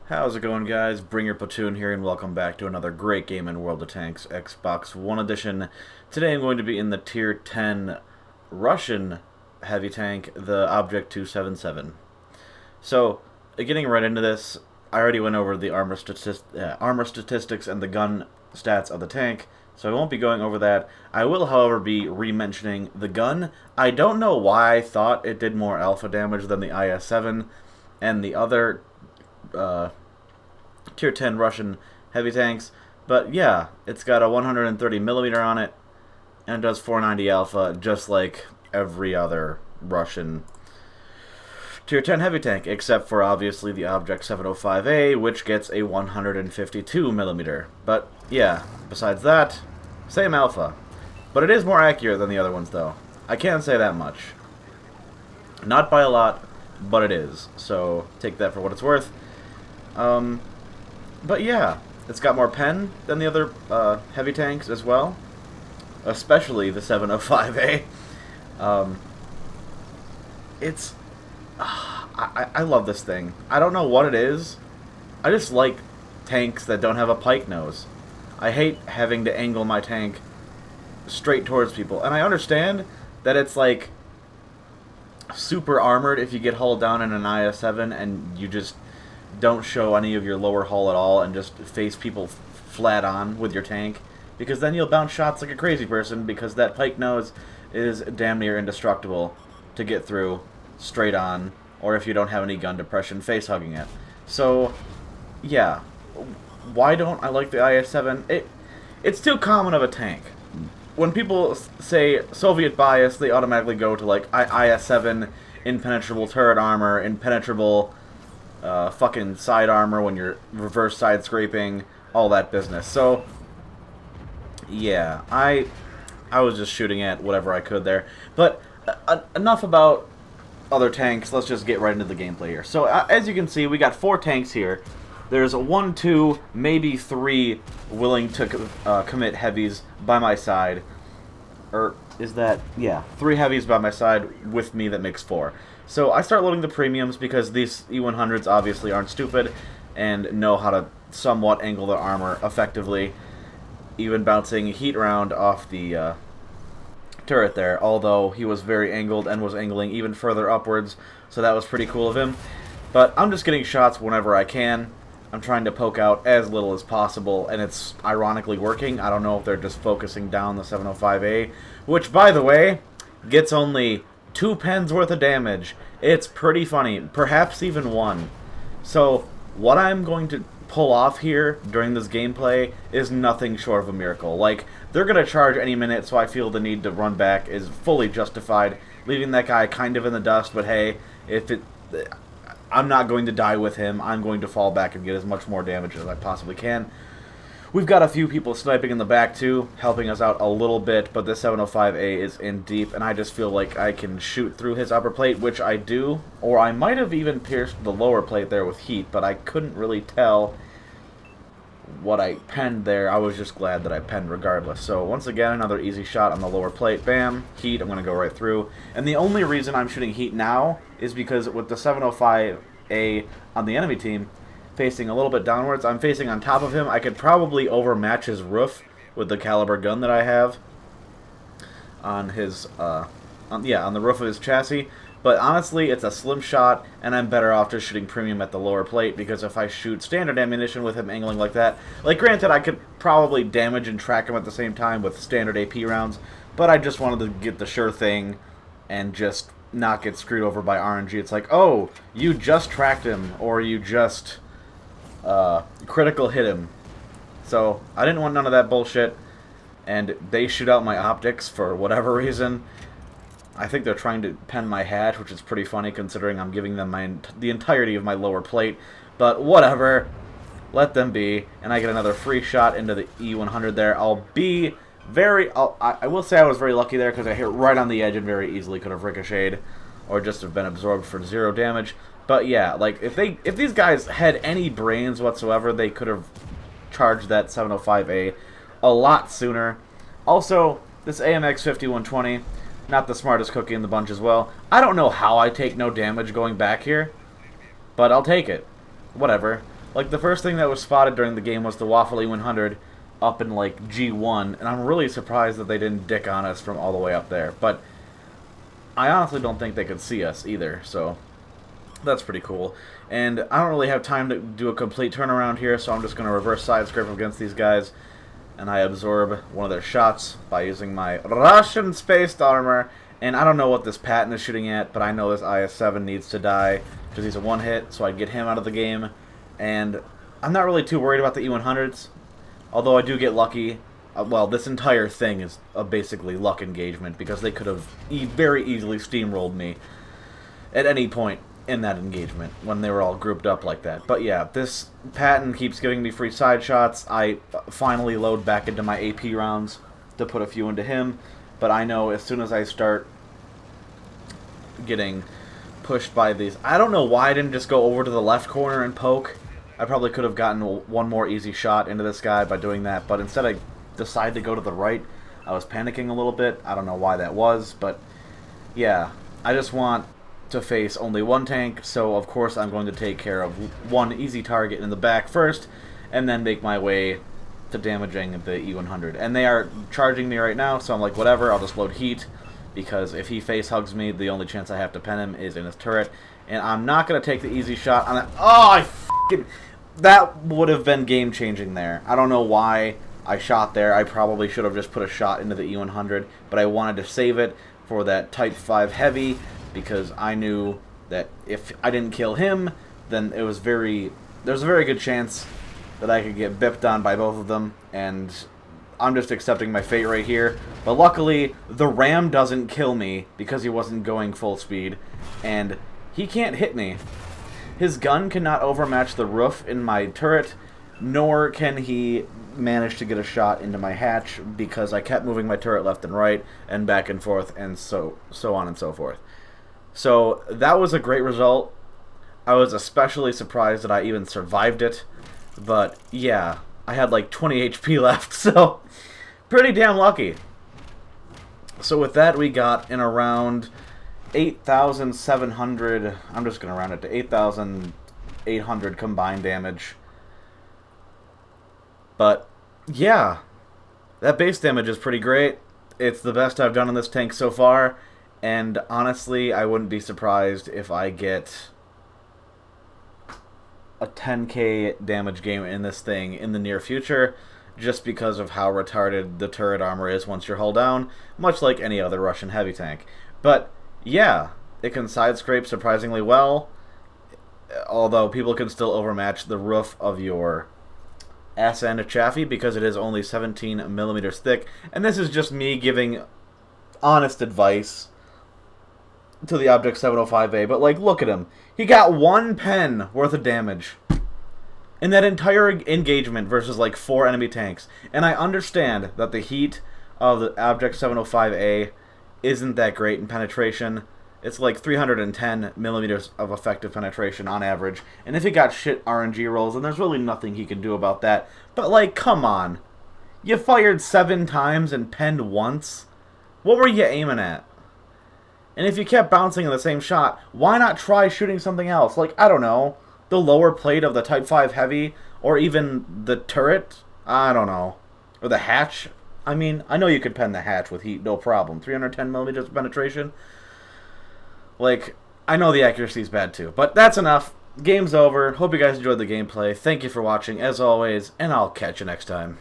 How's it going, guys? Bring Your Platoon here, and welcome back to another great game in World of Tanks Xbox One Edition. Today I'm going to be in the Tier 10 Russian heavy tank, the Object 277. So, getting right into this, I already went over the armor statistics and the gun stats of the tank, so I won't be going over that. I will, however, be re-mentioning the gun. I don't know why I thought it did more alpha damage than the IS-7 and the other Tier 10 Russian heavy tanks, but yeah, it's got a 130mm on it, and it does 490 alpha, just like every other Russian Tier 10 heavy tank, except for obviously the Object 705A, which gets a 152mm. But yeah, besides that, same alpha. But it is more accurate than the other ones, though. I can't say that much. Not by a lot, but it is. So take that for what it's worth. But yeah, it's got more pen than the other heavy tanks as well, especially the 705A. It's I love this thing. I don't know what it is. I just like tanks that don't have a pike nose. I hate having to angle my tank straight towards people, and I understand that it's like super armored if you get hulled down in an IS-7 and you just don't show any of your lower hull at all and just face people flat on with your tank, because then you'll bounce shots like a crazy person, because that pike nose is damn near indestructible to get through straight on, or if you don't have any gun depression, face hugging it. So yeah, why don't I like the IS-7? It's too common of a tank. When people say Soviet bias, they automatically go to like IS-7, impenetrable turret armor, impenetrable fucking side armor when you're reverse side scraping, all that business. So yeah, I was just shooting at whatever I could there. But enough about other tanks. Let's just get right into the gameplay here. So as you can see, we got 4 tanks here. There's 1, 2, maybe 3 willing to commit heavies by my side. Or is that, yeah, 3 heavies by my side with me, that makes 4. So I start loading the premiums because these E100s obviously aren't stupid and know how to somewhat angle their armor effectively, even bouncing heat round off the turret there, although he was very angled and was angling even further upwards, so that was pretty cool of him. But I'm just getting shots whenever I can. I'm trying to poke out as little as possible, and it's ironically working. I don't know if they're just focusing down the 705A, which, by the way, gets only 2 pens worth of damage. It's pretty funny, perhaps even 1. So what I'm going to pull off here during this gameplay is nothing short of a miracle. Like, they're going to charge any minute, so I feel the need to run back is fully justified, leaving that guy kind of in the dust, but hey, I'm not going to die with him. I'm going to fall back and get as much more damage as I possibly can. We've got a few people sniping in the back too, helping us out a little bit, but the 705A is in deep, and I just feel like I can shoot through his upper plate, which I do, or I might have even pierced the lower plate there with heat, but I couldn't really tell what I penned there. I was just glad that I penned regardless. So once again, another easy shot on the lower plate. Bam, heat, I'm going to go right through. And the only reason I'm shooting heat now is because with the 705A on the enemy team facing a little bit downwards, I'm facing on top of him. I could probably overmatch his roof with the caliber gun that I have on his on the roof of his chassis. But honestly, it's a slim shot, and I'm better off just shooting premium at the lower plate, because if I shoot standard ammunition with him angling like that, like, granted, I could probably damage and track him at the same time with standard AP rounds, but I just wanted to get the sure thing and just not get screwed over by RNG. It's like, oh, you just tracked him, or you just critical hit him. So I didn't want none of that bullshit, and they shoot out my optics for whatever reason. I think they're trying to pen my hatch, which is pretty funny considering I'm giving them the entirety of my lower plate. But whatever, let them be. And I get another free shot into the E100 there. I will say I was very lucky there, because I hit right on the edge and very easily could have ricocheted or just have been absorbed for 0 damage. But yeah, like, if these guys had any brains whatsoever, they could have charged that 705A a lot sooner. Also, this AMX 5120, not the smartest cookie in the bunch as well. I don't know how I take no damage going back here, but I'll take it. Whatever. Like, the first thing that was spotted during the game was the Waffle E100 up in, like, G1, and I'm really surprised that they didn't dick on us from all the way up there. But I honestly don't think they could see us either, so that's pretty cool. And I don't really have time to do a complete turnaround here, so I'm just going to reverse side scrape against these guys, and I absorb one of their shots by using my Russian Spaced Armor. And I don't know what this Patton is shooting at, but I know this IS-7 needs to die, because he's a one-hit, so I'd get him out of the game. And I'm not really too worried about the E100s, although I do get lucky. Well, this entire thing is a basically luck engagement, because they could have very easily steamrolled me at any point in that engagement when they were all grouped up like that. But yeah, this Patton keeps giving me free side shots. I finally load back into my AP rounds to put a few into him, but I know as soon as I start getting pushed by these... I don't know why I didn't just go over to the left corner and poke. I probably could have gotten one more easy shot into this guy by doing that, but instead I decided to go to the right. I was panicking a little bit. I don't know why that was, but yeah, I just want to face only one tank, so of course I'm going to take care of one easy target in the back first, and then make my way to damaging the E100. And they are charging me right now, so I'm like, whatever, I'll just load heat, because if he face hugs me, the only chance I have to pen him is in his turret, and I'm not going to take the easy shot on that. Oh, I f***ing... That would have been game-changing there. I don't know why I shot there. I probably should have just put a shot into the E100, but I wanted to save it for that Type 5 Heavy, because I knew that if I didn't kill him, then there was a very good chance that I could get bipped on by both of them, and I'm just accepting my fate right here. But luckily, the Ram doesn't kill me because he wasn't going full speed, and he can't hit me. His gun cannot overmatch the roof in my turret, nor can he manage to get a shot into my hatch, because I kept moving my turret left and right and back and forth, and so on and so forth. So that was a great result. I was especially surprised that I even survived it, but yeah, I had like 20 HP left, so pretty damn lucky. So with that, we got in around 8,700, I'm just going to round it to 8,800 combined damage. But yeah, that base damage is pretty great. It's the best I've done on this tank so far, and honestly, I wouldn't be surprised if I get a 10k damage game in this thing in the near future, just because of how retarded the turret armor is once you're hull down, much like any other Russian heavy tank. But yeah, it can side scrape surprisingly well, although people can still overmatch the roof of your ass end of Chaffee because it is only 17 millimeters thick. And this is just me giving honest advice to the Object 705A, but like, look at him. He got one pen worth of damage in that entire engagement versus like 4 enemy tanks. And I understand that the heat of the Object 705A isn't that great in penetration. It's like 310 millimeters of effective penetration on average. And if he got shit RNG rolls, then there's really nothing he can do about that. But like, come on. You fired 7 times and penned once? What were you aiming at? And if you kept bouncing in the same shot, why not try shooting something else? Like, I don't know, the lower plate of the Type 5 Heavy, or even the turret? I don't know. Or the hatch? I mean, I know you could pen the hatch with heat, no problem. 310 millimeters of penetration? Like, I know the accuracy is bad too. But that's enough. Game's over. Hope you guys enjoyed the gameplay. Thank you for watching, as always, and I'll catch you next time.